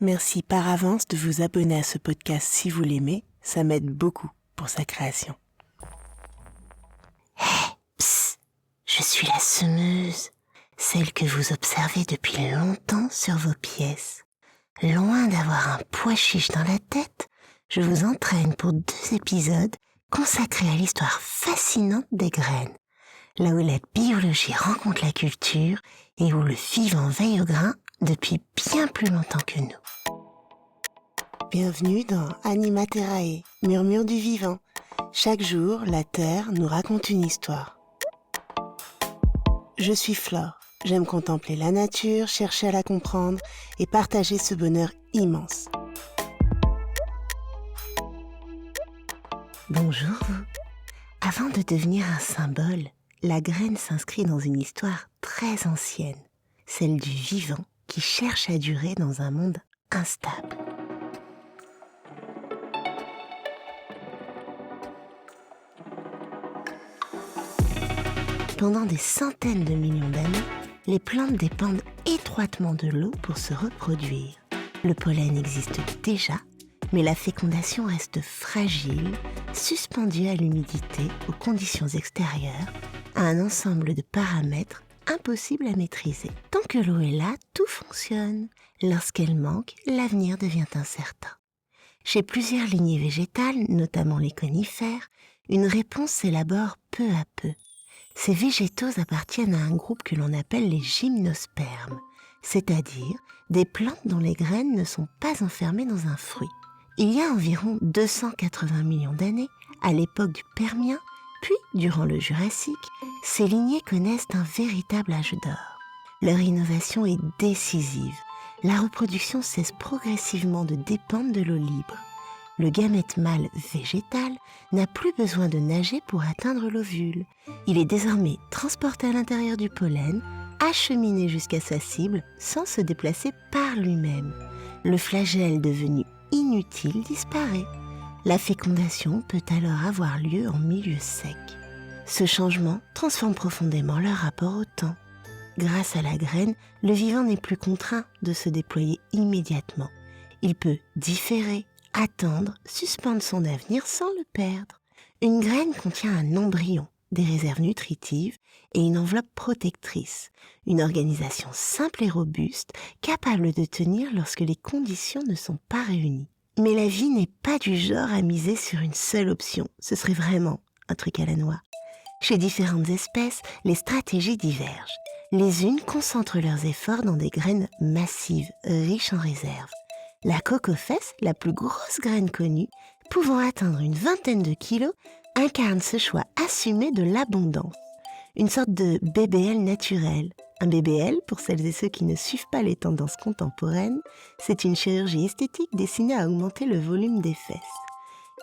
Merci par avance de vous abonner à ce podcast si vous l'aimez, ça m'aide beaucoup pour sa création. Psst, je suis la semeuse, celle que vous observez depuis longtemps sur vos pièces. Loin d'avoir un pois chiche dans la tête, je vous entraîne pour 2 épisodes consacrés à l'histoire fascinante des graines, là où la biologie rencontre la culture et où le vivant veille au grain depuis bien plus longtemps que nous. Bienvenue dans Anima Terrae, murmure du vivant. Chaque jour, la Terre nous raconte une histoire. Je suis Flore, j'aime contempler la nature, chercher à la comprendre et partager ce bonheur immense. Bonjour vous. Avant de devenir un symbole, la graine s'inscrit dans une histoire très ancienne, celle du vivant qui cherche à durer dans un monde instable. Pendant des centaines de millions d'années, les plantes dépendent étroitement de l'eau pour se reproduire. Le pollen existe déjà, mais la fécondation reste fragile, suspendue à l'humidité, aux conditions extérieures, à un ensemble de paramètres impossibles à maîtriser. Tant que l'eau est là, tout fonctionne. Lorsqu'elle manque, l'avenir devient incertain. Chez plusieurs lignées végétales, notamment les conifères, une réponse s'élabore peu à peu. Ces végétaux appartiennent à un groupe que l'on appelle les gymnospermes, c'est-à-dire des plantes dont les graines ne sont pas enfermées dans un fruit. Il y a environ 280 millions d'années, à l'époque du Permien, puis durant le Jurassique, ces lignées connaissent un véritable âge d'or. Leur innovation est décisive. La reproduction cesse progressivement de dépendre de l'eau libre. Le gamète mâle végétal n'a plus besoin de nager pour atteindre l'ovule. Il est désormais transporté à l'intérieur du pollen, acheminé jusqu'à sa cible sans se déplacer par lui-même. Le flagelle devenu inutile disparaît. La fécondation peut alors avoir lieu en milieu sec. Ce changement transforme profondément leur rapport au temps. Grâce à la graine, le vivant n'est plus contraint de se déployer immédiatement. Il peut différer, attendre, suspendre son avenir sans le perdre. Une graine contient un embryon, des réserves nutritives et une enveloppe protectrice, une organisation simple et robuste, capable de tenir lorsque les conditions ne sont pas réunies. Mais la vie n'est pas du genre à miser sur une seule option, ce serait vraiment un truc à la noix. Chez différentes espèces, les stratégies divergent. Les unes concentrent leurs efforts dans des graines massives, riches en réserves. La cocofesse, la plus grosse graine connue, pouvant atteindre une 20aine de kilos, incarne ce choix assumé de l'abondance. Une sorte de BBL naturel. Un BBL, pour celles et ceux qui ne suivent pas les tendances contemporaines, c'est une chirurgie esthétique destinée à augmenter le volume des fesses.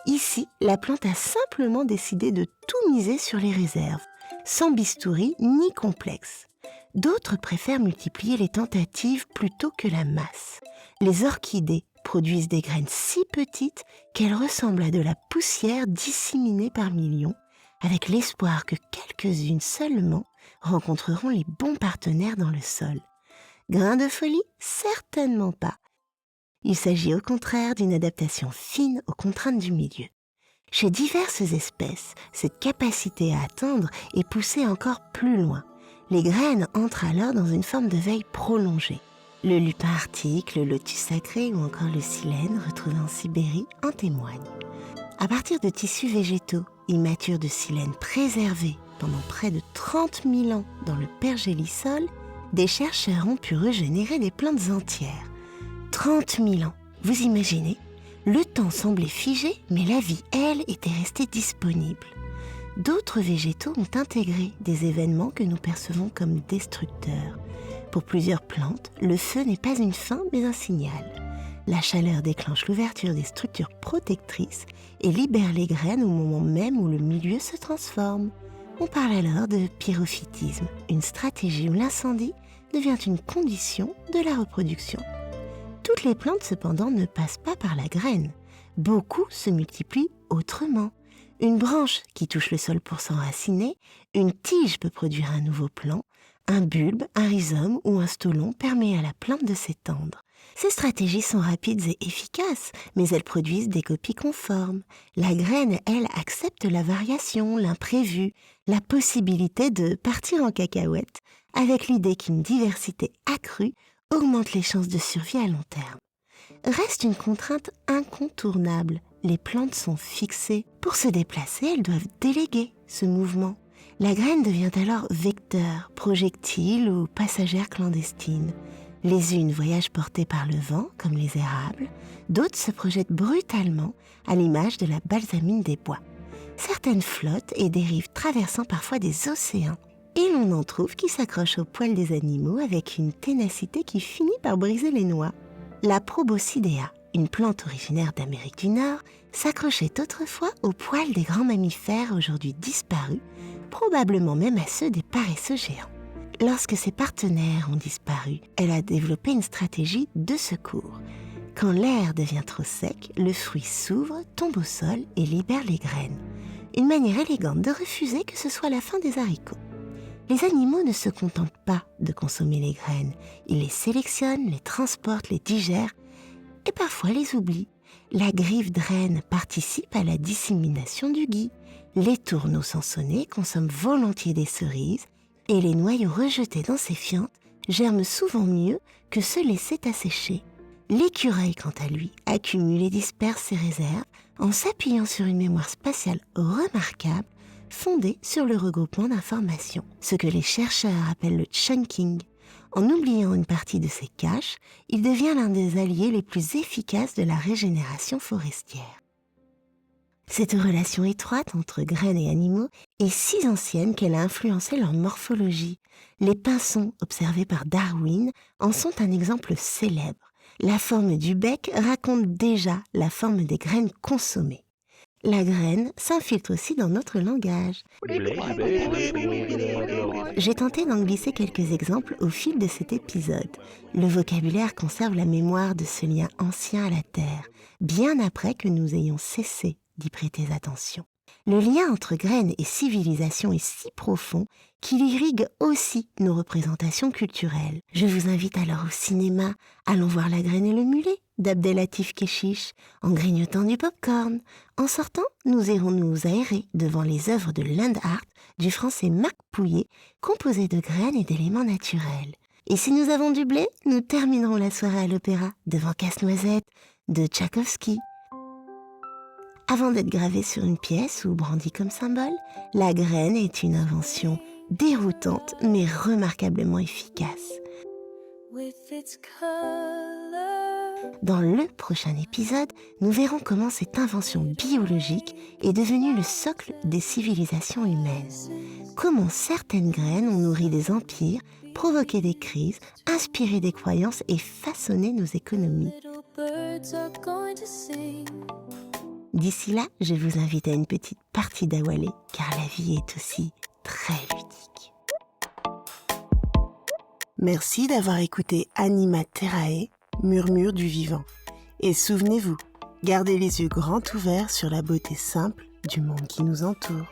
Ici, la plante a simplement décidé de tout miser sur les réserves, sans bistouri ni complexe. D'autres préfèrent multiplier les tentatives plutôt que la masse. Les orchidées produisent des graines si petites qu'elles ressemblent à de la poussière disséminée par millions, avec l'espoir que quelques-unes seulement rencontreront les bons partenaires dans le sol. Grain de folie? Certainement pas. Il s'agit au contraire d'une adaptation fine aux contraintes du milieu. Chez diverses espèces, cette capacité à attendre est poussée encore plus loin. Les graines entrent alors dans une forme de veille prolongée. Le lupin arctique, le lotus sacré ou encore le silène, retrouvé en Sibérie, en témoignent. À partir de tissus végétaux immatures de silène préservés pendant près de 30 000 ans dans le pergélisol, des chercheurs ont pu régénérer des plantes entières. 30 000 ans, vous imaginez? Le temps semblait figé, mais la vie, elle, était restée disponible. D'autres végétaux ont intégré des événements que nous percevons comme destructeurs. Pour plusieurs plantes, le feu n'est pas une fin, mais un signal. La chaleur déclenche l'ouverture des structures protectrices et libère les graines au moment même où le milieu se transforme. On parle alors de pyrophytisme, une stratégie où l'incendie devient une condition de la reproduction. Toutes les plantes, cependant, ne passent pas par la graine. Beaucoup se multiplient autrement. Une branche qui touche le sol pour s'enraciner, une tige peut produire un nouveau plant, un bulbe, un rhizome ou un stolon permet à la plante de s'étendre. Ces stratégies sont rapides et efficaces, mais elles produisent des copies conformes. La graine, elle, accepte la variation, l'imprévu, la possibilité de partir en cacahuète, avec l'idée qu'une diversité accrue augmente les chances de survie à long terme. Reste une contrainte incontournable. Les plantes sont fixées. Pour se déplacer, elles doivent déléguer ce mouvement. La graine devient alors vecteur, projectile ou passagère clandestine. Les unes voyagent portées par le vent, comme les érables, d'autres se projettent brutalement, à l'image de la balsamine des bois. Certaines flottent et dérivent, traversant parfois des océans. Et l'on en trouve qui s'accrochent aux poils des animaux avec une ténacité qui finit par briser les noix. La Proboscidea, une plante originaire d'Amérique du Nord, s'accrochait autrefois aux poils des grands mammifères aujourd'hui disparus, probablement même à ceux des paresseux géants. Lorsque ses partenaires ont disparu, elle a développé une stratégie de secours. Quand l'air devient trop sec, le fruit s'ouvre, tombe au sol et libère les graines. Une manière élégante de refuser que ce soit la fin des haricots. Les animaux ne se contentent pas de consommer les graines. Ils les sélectionnent, les transportent, les digèrent et parfois les oublient. La griffe draine participe à la dissémination du gui. Les tourneaux sansonnés consomment volontiers des cerises et les noyaux rejetés dans ces fientes germent souvent mieux que ceux laissés assécher. L'écureuil, quant à lui, accumule et disperse ses réserves en s'appuyant sur une mémoire spatiale remarquable fondée sur le regroupement d'informations, ce que les chercheurs appellent le chunking. En oubliant une partie de ses caches, il devient l'un des alliés les plus efficaces de la régénération forestière. Cette relation étroite entre graines et animaux est si ancienne qu'elle a influencé leur morphologie. Les pinsons observés par Darwin en sont un exemple célèbre. La forme du bec raconte déjà la forme des graines consommées. La graine s'infiltre aussi dans notre langage. J'ai tenté d'en glisser quelques exemples au fil de cet épisode. Le vocabulaire conserve la mémoire de ce lien ancien à la terre, bien après que nous ayons cessé d'y prêter attention. Le lien entre graines et civilisation est si profond qu'il irrigue aussi nos représentations culturelles. Je vous invite alors au cinéma. Allons voir La graine et le mulet d'Abdelatif Kechiche en grignotant du popcorn. En sortant, nous irons nous aérer devant les œuvres de land art du français Marc Pouillet, composées de graines et d'éléments naturels. Et si nous avons du blé, nous terminerons la soirée à l'opéra devant Casse-Noisette de Tchaïkovski. Avant d'être gravée sur une pièce ou brandie comme symbole, la graine est une invention déroutante mais remarquablement efficace. Dans le prochain épisode, nous verrons comment cette invention biologique est devenue le socle des civilisations humaines. Comment certaines graines ont nourri des empires, provoqué des crises, inspiré des croyances et façonné nos économies. D'ici là, je vous invite à une petite partie d'Awalé, car la vie est aussi très ludique. Merci d'avoir écouté Anima Terrae, Murmure du vivant. Et souvenez-vous, gardez les yeux grands ouverts sur la beauté simple du monde qui nous entoure.